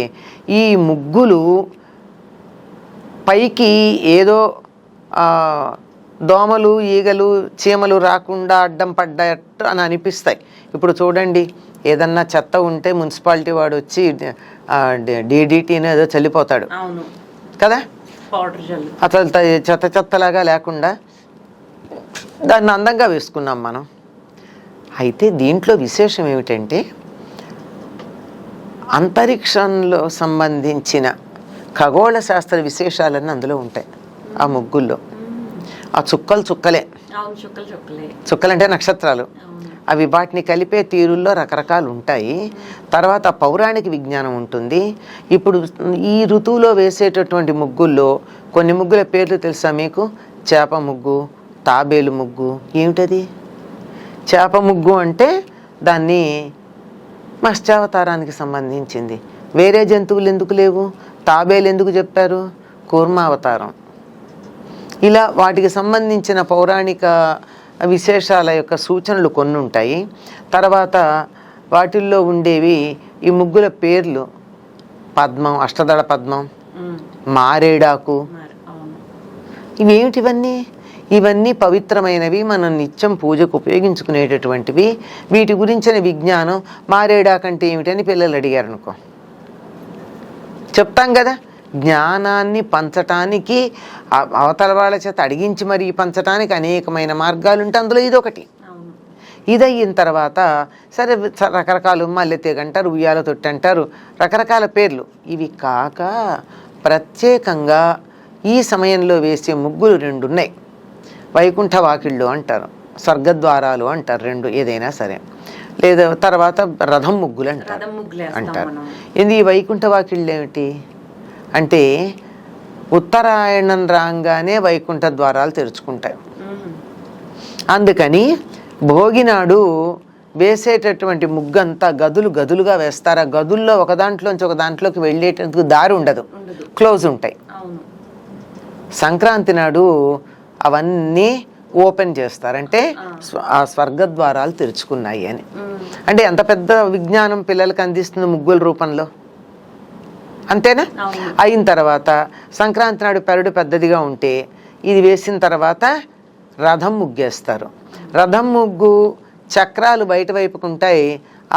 ఈ ముగ్గులు పైకి ఏదో దోమలు ఈగలు చీమలు రాకుండా అడ్డం పడ్డట్టు అని అనిపిస్తాయి. ఇప్పుడు చూడండి, ఏదన్నా చెత్త ఉంటే మున్సిపాలిటీ వాడు వచ్చి DDTని ఏదో చల్లిపోతాడు కదా, అసలు చెత్తలాగా లేకుండా దాన్ని అందంగా వేసుకున్నాం మనం. అయితే దీంట్లో విశేషం ఏమిటంటే అంతరిక్షంలో సంబంధించిన ఖగోళ శాస్త్ర విశేషాలన్నీ అందులో ఉంటాయి ఆ ముగ్గుల్లో. ఆ చుక్కలే, చుక్కలంటే నక్షత్రాలు. అవి వాటిని కలిపే తీరుల్లో రకరకాలు ఉంటాయి. తర్వాత పౌరాణిక విజ్ఞానం ఉంటుంది. ఇప్పుడు ఈ ఋతువులో వేసేటటువంటి ముగ్గుల్లో కొన్ని ముగ్గుల పేర్లు తెలుసా మీకు? చేప ముగ్గు, తాబేలు ముగ్గు. ఏమిటది? చేప ముగ్గు అంటే దాన్ని మత్స్యావతారానికి సంబంధించింది. వేరే జంతువులు ఎందుకు లేవు? తాబేలు ఎందుకు చెప్పారు? కూర్మావతారం. ఇలా వాటికి సంబంధించిన పౌరాణిక విశేషాల యొక్క సూచనలు కొన్ని ఉంటాయి. తర్వాత వాటిల్లో ఉండేవి ఈ ముగ్గుల పేర్లు: పద్మం, అష్టదళ పద్మం, మారేడాకు. ఇవేమిటివన్నీ? ఇవన్నీ పవిత్రమైనవి, మనం నిత్యం పూజకు ఉపయోగించుకునేటటువంటివి. వీటి గురించిన విజ్ఞానం. మారేడాకంటే ఏమిటని పిల్లలు అడిగారు అనుకో, చెప్తాం కదా. జ్ఞానాన్ని పంచటానికి, అవతల వాళ్ళ చేత అడిగించి మరీ పంచటానికి అనేకమైన మార్గాలు ఉంటాయి. అందులో ఇదొకటి. ఇదయిన తర్వాత సరే రకరకాలు మల్లెతీగ అంటారు, ఉయ్యాల తొట్టి అంటారు, రకరకాల పేర్లు. ఇవి కాక ప్రత్యేకంగా ఈ సమయంలో వేసే ముగ్గులు 2 ఉన్నాయి. వైకుంఠ వాకిళ్ళు అంటారు, స్వర్గద్వారాలు అంటారు, 2 ఏదైనా సరే. లేదా తర్వాత రథం ముగ్గులు అంటారు. ఈ వైకుంఠ వాకిళ్ళు ఏమిటి అంటే ఉత్తరాయణం రాగానే వైకుంఠ ద్వారాలు తెరుచుకుంటాయి. అందుకని భోగినాడు వేసేటటువంటి ముగ్గంతా గదులుగా వేస్తారు. ఆ గదుల్లో ఒక దాంట్లోంచి ఒక దాంట్లోకి వెళ్ళేటందుకు దారి ఉండదు, క్లోజ్ ఉంటాయి. సంక్రాంతి నాడు అవన్నీ ఓపెన్ చేస్తారంటే ఆ స్వర్గద్వారాలు తెరుచుకున్నాయి అని. అంటే ఎంత పెద్ద విజ్ఞానం పిల్లలకు అందిస్తుంది ముగ్గుల రూపంలో, అంతేనా? అయిన తర్వాత సంక్రాంతి నాడు పెరడు పెద్దదిగా ఉంటే ఇది వేసిన తర్వాత రథం ముగ్గేస్తారు. రథం ముగ్గు చక్రాలు బయట వైపుకుంటాయి,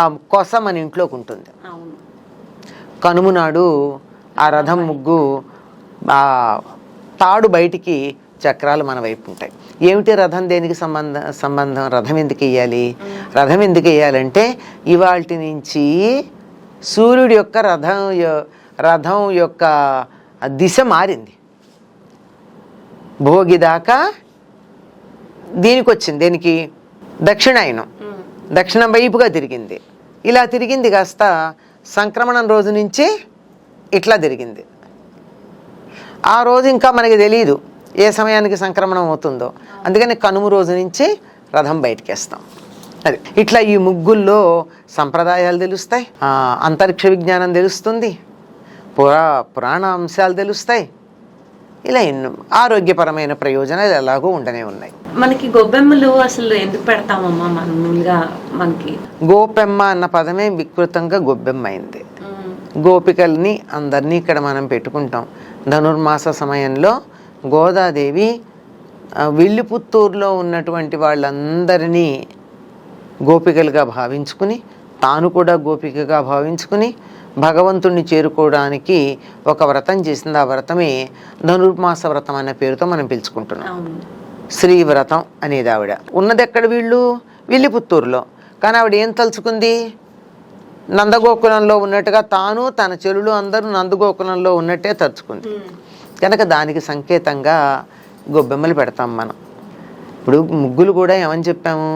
ఆ కొస మన ఇంట్లోకి ఉంటుంది. కనుమ నాడు ఆ రథం ముగ్గు ఆ తాడు బయటికి, చక్రాలు మన వైపు ఉంటాయి. ఏమిటి రథం దేనికి సంబంధం? రథం ఎందుకు వేయాలి? రథం ఎందుకు వేయాలంటే ఇవాల్టి నుంచి సూర్యుడి యొక్క రథం యొక్క దిశ మారింది. భోగి దాకా దీనికి వచ్చింది, దేనికి? దక్షిణాయనం, దక్షిణం వైపుగా తిరిగింది. ఇలా తిరిగింది కాస్త సంక్రమణం రోజు నుంచి ఇట్లా తిరిగింది. ఆ రోజు ఇంకా మనకి తెలియదు ఏ సమయానికి సంక్రమణం అవుతుందో, అందుకని కనుమ రోజు నుంచి రథం బయటికి వేస్తాం. అది ఇట్లా ఈ ముగ్గుల్లో సంప్రదాయాలు తెలుస్తాయి, అంతరిక్ష విజ్ఞానం తెలుస్తుంది, పురాణ అంశాలు తెలుస్తాయి. ఇలా ఎన్నో ఆరోగ్యపరమైన ప్రయోజనాలు ఎలాగో ఉండనే ఉన్నాయి.
మనకి గొబ్బెమ్మలు అసలు ఎందుకు పెడతామమ్మా? మామూలుగా మనకి
గోపెమ్మ అన్న పదమే వికృతంగా గొబ్బెమ్మ అయింది. గోపికల్ని అందరినీ ఇక్కడ మనం పెట్టుకుంటాం. ధనుర్మాస సమయంలో గోదాదేవి విల్లిపుత్తూరులో ఉన్నటువంటి వాళ్ళందరినీ గోపికలుగా భావించుకుని, తాను కూడా గోపికగా భావించుకుని భగవంతుణ్ణి చేరుకోవడానికి ఒక వ్రతం చేసింది. ఆ వ్రతమే ధనుర్మాస వ్రతం అనే పేరుతో మనం పిలుచుకుంటున్నాం. శ్రీవ్రతం అనేది ఆవిడ ఉన్నది ఎక్కడ? విల్లిపుత్తూరులో. కానీ ఆవిడ ఏం తలుచుకుంది? నందగోకులంలో ఉన్నట్టుగా తాను తన చెరువులు అందరూ నందగోకులంలో ఉన్నట్టే తలుచుకుంది. కనుక దానికి సంకేతంగా గొబ్బెమ్మలు పెడతాం మనం. ఇప్పుడు ముగ్గులు కూడా ఏమని చెప్పాము?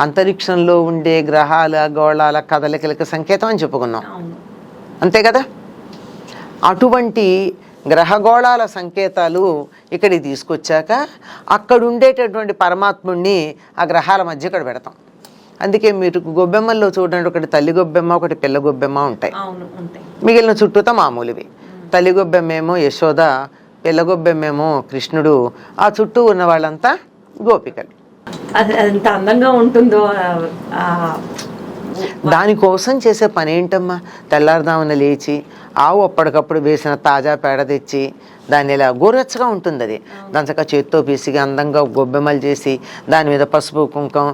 అంతరిక్షంలో ఉండే గ్రహాల గోళాల కదలికలకు సంకేతం అని చెప్పుకున్నాం, అంతే కదా? అటువంటి గ్రహగోళాల సంకేతాలు ఇక్కడికి తీసుకొచ్చాక అక్కడ ఉండేటటువంటి పరమాత్ముడిని ఆ గ్రహాల మధ్య ఇక్కడ పెడతాం. అందుకే మీరు గొబ్బెమ్మల్లో చూడండి, ఒకటి తల్లి గొబ్బెమ్మ, ఒకటి పిల్ల గొబ్బెమ్మ ఉంటాయి. మిగిలిన చుట్టూతో మామూలువి. తల్లి గొబ్బెమ్మేమో యశోద, పిల్ల గొబ్బెమ్మేమో కృష్ణుడు, ఆ చుట్టూ ఉన్న వాళ్ళంతా గోపికలు.
అది ఎంత అందంగా ఉంటుందో.
దానికోసం చేసే పని ఏంటమ్మా? తెల్లారుదామని లేచి ఆవు అప్పటికప్పుడు వేసిన తాజా పేడ తెచ్చి దాన్ని ఇలా గోరెచ్చగా ఉంటుంది, అది దాని చక్క చేత్తో పీసిగా అందంగా గొబ్బెమ్మలు చేసి దాని మీద పసుపు కుంకం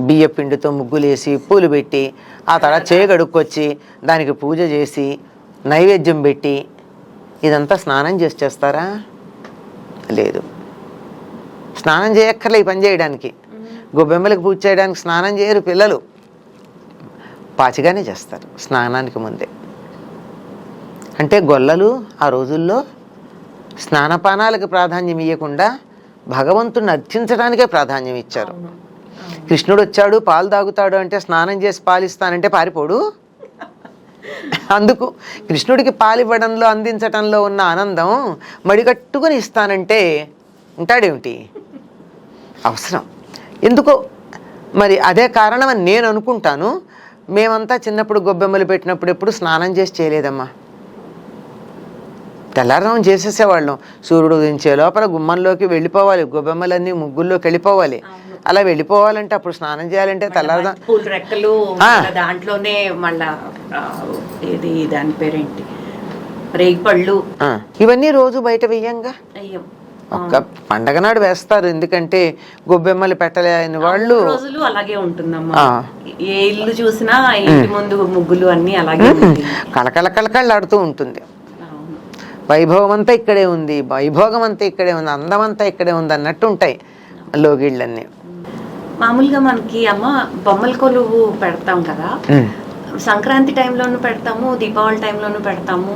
బియ్య పిండితో ముగ్గులేసి పూలు పెట్టి ఆ తర్వాత చేయగడుక్కొచ్చి దానికి పూజ చేసి నైవేద్యం పెట్టి ఇదంతా స్నానం చేసి చేస్తారా? లేదు, స్నానం చేయక్కర్లే ఈ పని చేయడానికి. గొబ్బెమ్మలకు పూజ చేయడానికి స్నానం చేయరు పిల్లలు, పాచిగానే చేస్తారు స్నానానికి ముందే. అంటే గొల్లలు ఆ రోజుల్లో స్నానపానాలకు ప్రాధాన్యం ఇవ్వకుండా భగవంతుడిని అర్చించడానికే ప్రాధాన్యం ఇచ్చారు. కృష్ణుడు వచ్చాడు పాలు తాగుతాడు అంటే స్నానం చేసి పాలిస్తానంటే పారిపోడు. అందుకు కృష్ణుడికి పాలివ్వడంలో అందించటంలో ఉన్న ఆనందం మడిగట్టుకుని ఇస్తానంటే ఉంటాడేమిటి? అవసరం ఎందుకో మరి అదే కారణం అని నేను అనుకుంటాను. మేమంతా చిన్నప్పుడు గొబ్బెమ్మలు పెట్టినప్పుడు ఎప్పుడు స్నానం చేసి చేయలేదమ్మా. తెల్లారం చేసేసేవాళ్ళం. సూర్యుడు ఉదయించే లోపల గుమ్మంలోకి వెళ్ళిపోవాలి, గొబ్బెమ్మలన్నీ ముగ్గుల్లోకి వెళ్ళిపోవాలి. అలా వెళ్ళిపోవాలంటే అప్పుడు స్నానం చేయాలంటే తెల్లారదాం
రెక్కలు దాంట్లోనే మళ్ళా ఇది దాని పేరేంటి రేగిపళ్ళు
ఇవన్నీ రోజు బయట వెయ్యంగా ఒక్క పండగ నాడు వేస్తారు. ఎందుకంటే గొబ్బెమ్మలు పెట్టలేని వాళ్ళు
రోజులు అలాగే ఉంటుందమ్మా. ఏ ఇల్లు చూసినా ఇంటి ముందు ముగ్గులు అన్ని అలాగే
కళకళ కళకళలాడుతూ ఉంటుంది. వైభవం అంతా ఇక్కడే ఉంది, వైభోగం అంతా ఇక్కడే ఉంది, అందం అంతా ఇక్కడే ఉంది అన్నట్టు ఉంటాయి లోగిళ్ళన్నీ.
మామూలుగా మనకి అమ్మ బొమ్మల కొలువు పెడతాం కదా, సంక్రాంతి టైంలోనూ పెడతాము, దీపావళి టైంలోనూ పెడతాము,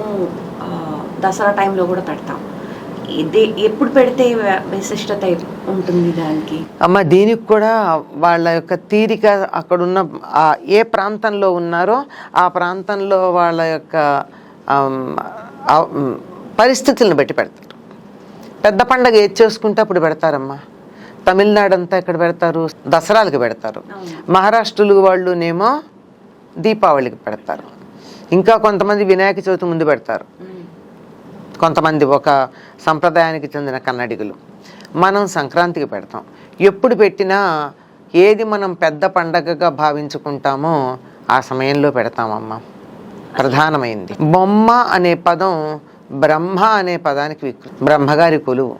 దసరా టైంలో కూడా పెడతాం. ఇది ఎప్పుడు పెడితే విశిష్టత ఉంటుంది దానికి?
అమ్మ దీనికి కూడా వాళ్ళ యొక్క తీరిక, అక్కడున్న ఏ ప్రాంతంలో ఉన్నారో ఆ ప్రాంతంలో వాళ్ళ యొక్క పరిస్థితులను బట్టి పెడతారు. పెద్ద పండగ ఏది చేసుకుంటే అప్పుడు పెడతారమ్మా. తమిళనాడు అంతా ఇక్కడ పెడతారు, దసరాలకు పెడతారు. మహారాష్ట్రలు వాళ్ళునేమో దీపావళికి పెడతారు. ఇంకా కొంతమంది వినాయక చవితి ముందు పెడతారు. కొంతమంది ఒక సంప్రదాయానికి చెందిన కన్నడిగులు. మనం సంక్రాంతికి పెడతాం. ఎప్పుడు పెట్టినా ఏది మనం పెద్ద పండగగా భావించుకుంటామో ఆ సమయంలో పెడతామమ్మా. ప్రధానమైంది బొమ్మ అనే పదం బ్రహ్మ అనే పదానికి బ్రహ్మగారి కొలువు.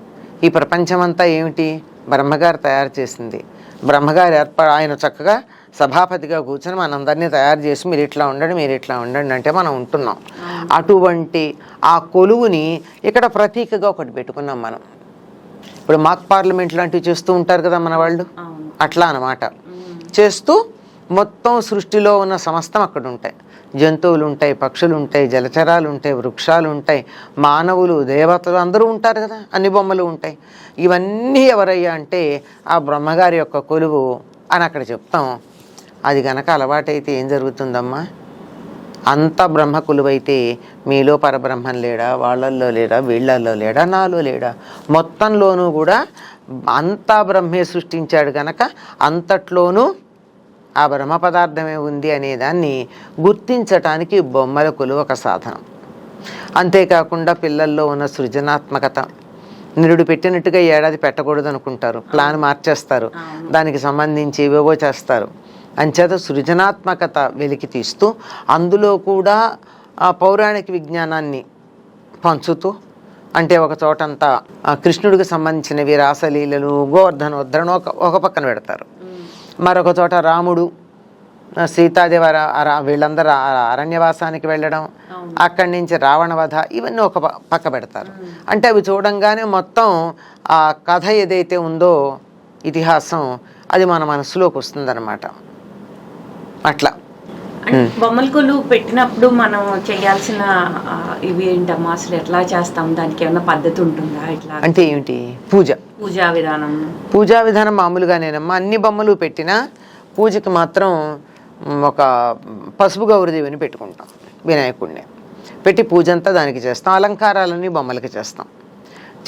ఈ ప్రపంచమంతా ఏమిటి? బ్రహ్మగారు తయారు చేసింది. బ్రహ్మగారు ఆయన చక్కగా సభాపతిగా కూర్చొని మనందరినీ తయారు చేసి మీరు ఇట్లా ఉండండి, మీరు ఇట్లా ఉండండి అంటే మనం ఉంటున్నాం. అటువంటి ఆ కొలువుని ఇక్కడ ప్రతీకగా ఒకటి పెట్టుకున్నాం మనం. ఇప్పుడు మాక్ పార్లమెంట్ లాంటివి చేస్తూ ఉంటారు కదా మన వాళ్ళు, అట్లా అన్నమాట. చేస్తూ మొత్తం సృష్టిలో ఉన్న సమస్తం అక్కడ ఉంటాయి. జంతువులు ఉంటాయి, పక్షులు ఉంటాయి, జలచరాలు ఉంటాయి, వృక్షాలు ఉంటాయి, మానవులు, దేవతలు అందరూ ఉంటారు కదా, అన్ని బొమ్మలు ఉంటాయి. ఇవన్నీ ఎవరయ్యా అంటే ఆ బ్రహ్మగారి యొక్క కొలువు అని అక్కడ చెప్తాం. అది గనక అలవాటైతే ఏం జరుగుతుందమ్మా? అంత బ్రహ్మ కొలువైతే మీలో పరబ్రహ్మం లేడా, వాళ్ళల్లో లేడా, వీళ్ళల్లో లేడా, నాలో లేడా? మొత్తంలోనూ కూడా అంతా బ్రహ్మే సృష్టించాడు గనక అంతట్లోనూ ఆ బ్రహ్మ పదార్థమే ఉంది అనేదాన్ని గుర్తించటానికి బొమ్మల కొలువు ఒక సాధనం. అంతేకాకుండా పిల్లల్లో ఉన్న సృజనాత్మకత, నిరుడు పెట్టినట్టుగా ఏడాది పెట్టకూడదు అనుకుంటారు, ప్లాన్ మార్చేస్తారు, దానికి సంబంధించి ఏవేవో చేస్తారు. అంచేత సృజనాత్మకత వెలికి తీస్తూ అందులో కూడా ఆ పౌరాణిక విజ్ఞానాన్ని పంచుతూ, అంటే ఒక చోటంతా కృష్ణుడికి సంబంధించినవి రాసలీలలు, గోవర్ధనోద్ధరణ ఒక పక్కన పెడతారు. మరొక చోట రాముడు, సీతాదేవి వీళ్ళందరూ అరణ్యవాసానికి వెళ్ళడం, అక్కడి నుంచి రావణ వధ, ఇవన్నీ ఒక పక్క పెడతారు. అంటే అవి చూడంగానే మొత్తం ఆ కథ ఏదైతే ఉందో ఇతిహాసం అది మన మనసులోకి వస్తుందన్నమాట. అట్లా
బొమ్మల కొలువు పెట్టినప్పుడు మనం చేయాల్సిన ఇవి ఏంటమ్మా, అసలు ఎట్లా చేస్తాం, దానికి ఏమైనా పద్ధతి ఉంటుందా? ఇట్లా
అంటే ఏమిటి? పూజా విధానం మామూలుగానేనమ్మా. అన్ని బొమ్మలు పెట్టినా పూజకి మాత్రం ఒక పసుపు గౌరదేవిని పెట్టుకుంటాం, వినాయకుడిని పెట్టి పూజ అంతా దానికి చేస్తాం. అలంకారాలన్నీ బొమ్మలకి చేస్తాం.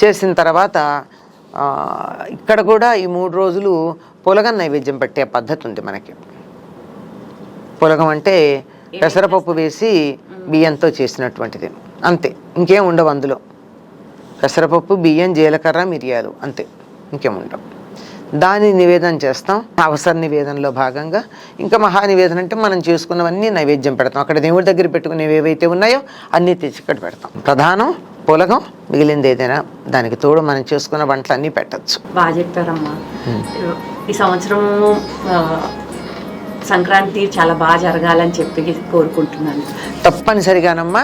చేసిన తర్వాత ఇక్కడ కూడా ఈ 3 రోజులు పులగం నైవేద్యం పెట్టే పద్ధతి ఉంది మనకి. పులగం అంటే పెసరపప్పు వేసి బియ్యంతో చేసినటువంటిది, అంతే, ఇంకేం ఉండవు అందులో. పెసరపప్పు, బియ్యం, జీలకర్ర, మిరియాలు, అంతే, ఇంకేం ఉండవు. దాన్ని నివేదన చేస్తాం. అవసర నివేదనలో భాగంగా ఇంకా మహానివేదన అంటే మనం చేసుకున్నవన్నీ నైవేద్యం పెడతాం. అక్కడ దేవుడి దగ్గర పెట్టుకునేవి ఏవైతే ఉన్నాయో అన్నీ తెచ్చి ఇక్కడ పెడతాం. ప్రధానం పులగం, మిగిలింది ఏదైనా దానికి తోడు మనం చేసుకున్న వంటలు అన్నీ పెట్టచ్చు.
బాగా చెప్పారమ్మా. ఈ సంవత్సరం సంక్రాంతి చాలా బాగా జరగాలని చెప్పి కోరుకుంటున్నాను.
తప్పనిసరిగానమ్మా.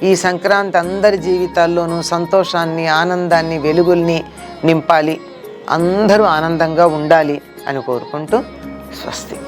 ఈ సంక్రాంతి అందరి జీవితాల్లోనూ సంతోషాన్ని, ఆనందాన్ని, వెలుగుల్ని నింపాలి. అందరూ ఆనందంగా ఉండాలి అని కోరుకుంటూ స్వస్తి.